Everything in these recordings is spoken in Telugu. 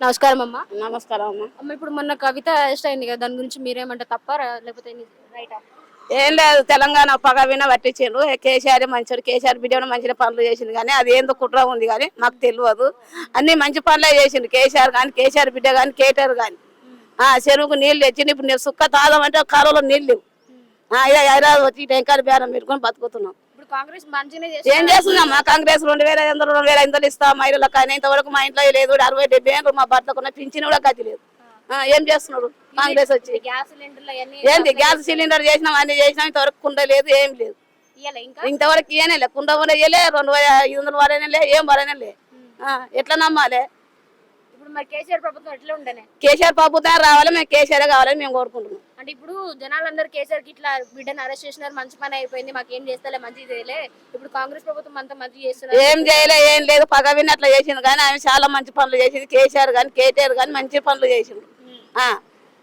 నమస్కారం అమ్మా. నమస్కారం అమ్మ. అమ్మ ఇప్పుడు మొన్న కవిత అరెస్ట్ అయింది కదా, దాని గురించి మీరేమంటే తప్ప లేకపోతే రైటా? ఏం లేదు, తెలంగాణ పగ విన పట్టించిండు. కేసీఆర్ మంచోడు, కేసీఆర్ బిడ్డ మంచి పనులు చేసిండు, కానీ అది ఏందో కుట్ర ఉంది కానీ మాకు తెలియదు. అన్ని మంచి పనులే చేసిండు కేసీఆర్ కానీ, కేసీఆర్ బిడ్డ కానీ, కేటీఆర్ కానీ. చెరువుకు నీళ్ళు తెచ్చిండు. ఇప్పుడు నేను సుక్క తాగమంటే కాలువలో నీళ్ళు లేవు. హైదరాబాద్ వచ్చి టెంకాయలు బేరం పెట్టుకొని బతుకుతున్నాం. ఇప్పుడు కాంగ్రెస్ మంచిగా ఏం చేస్తున్నాం? మా కాంగ్రెస్ 2,500 2,500 ఇస్తాం మహిళలకు, కానీ ఇంతవరకు మా ఇంట్లో లేదు. 60-70 ఏళ్ళు మా భర్తకున్న పింఛన్ కూడా గతి లేదు. ఏం చేస్తున్నాడు కాంగ్రెస్ వచ్చి? గ్యాస్ సిలిండర్లు ఏంది గ్యాస్ సిలిండర్ చేసినాం, అన్ని చేసినాం, ఇంతవరకు కుండ లేదు, ఏం లేదు. ఇంతవరకు ఇయనే కుండ కూడా ఇయ్యలే, 2,500 వరనే ఏం వరనే. ఎట్లా నమ్మాలి? ఇప్పుడు మరి కేసీఆర్ ప్రభుత్వం ఎట్లా ఉండనే? కేసీఆర్ ప్రభుత్వం రావాలి, మేము కేసీఆర్ కావాలని మేము కోరుకుంటున్నాం. అంటే ఇప్పుడు జనాలందరూ కేసీఆర్ కి ఇట్లా బిడ్డను అరెస్ట్ చేసినారు, మంచి పని అయిపోయింది, మాకు ఏం చేస్తలే, మంచి చేయలే. ఇప్పుడు కాంగ్రెస్ ప్రభుత్వం అంతా మంచి చేస్తున్నారు. ఏం చేయలే, ఏం లేదు, పగవిని అట్లా చేసిండు. కానీ ఆమె చాలా మంచి పనులు చేసింది. కేసీఆర్ కానీ కేటీఆర్ కానీ మంచి పనులు చేసిండు.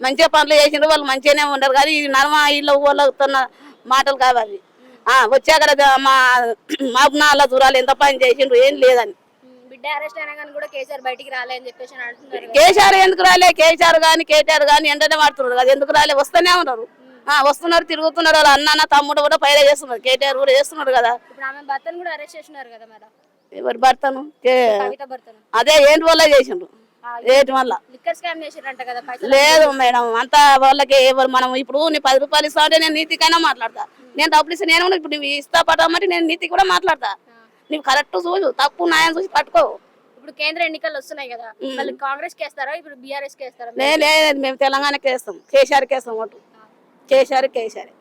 మంచిగా పనులు చేసిండ్రు, వాళ్ళు మంచిగానే ఉండరు. కానీ ఈ నర్మ ఇళ్ళ ఊళ్ళతున్న మాటలు కావాలి. వచ్చాక మా దూరాలు ఎంత పని చేసిండ్రు, ఏం లేదని. బిడ్డ అరెస్ట్ అయినా కానీ కూడా కేసీఆర్ బయటికి రాలేదని చెప్పేసి అంటున్నారు. కేసీఆర్ ఎందుకు రాలే? కేసీఆర్ కానీ కేటీఆర్ కానీ ఎంటనే మాడుతున్నారు కదా, ఎందుకు రాలే? వస్తూనే ఉన్నారు, వస్తున్నారు, తిరుగుతున్నారు. వాళ్ళ అన్న తమ్ముడు కూడా పైన చేస్తున్నారు, కేటీఆర్ కూడా చేస్తున్నారు కదా. ఇప్పుడు ఆమె భర్తను కూడా అరెస్ట్ చేస్తున్నారు కదా మేడం. ఎవరి భర్తను? అదే ఏంటి వల్ల చేసిండ్రు, ఏంటి వల్ల లేదు మేడం. అంతా వాళ్ళకి ఎవరు మనం ఇప్పుడు నీ 10 రూపాయలు ఇస్తా అంటే నేను నీతికైనా మాట్లాడతా. నేను డబ్బులు ఇస్తే నేను ఇప్పుడు నువ్వు ఇస్తా పడమంటే నేను నీతి కూడా మాట్లాడతా. నువ్వు కరెక్ట్ చూసు, తప్పు న్యాయం చూసి పట్టుకో. ఇప్పుడు కేంద్ర ఎన్నికలు వస్తున్నాయి కదా, కాంగ్రెస్ కి వేస్తారా, ఇప్పుడు బీఆర్ఎస్ కి వేస్తారా? లేదు, మేము తెలంగాణకి వేస్తాం, కేసీఆర్కి వేస్తాం ఓటు. కేసీఆర్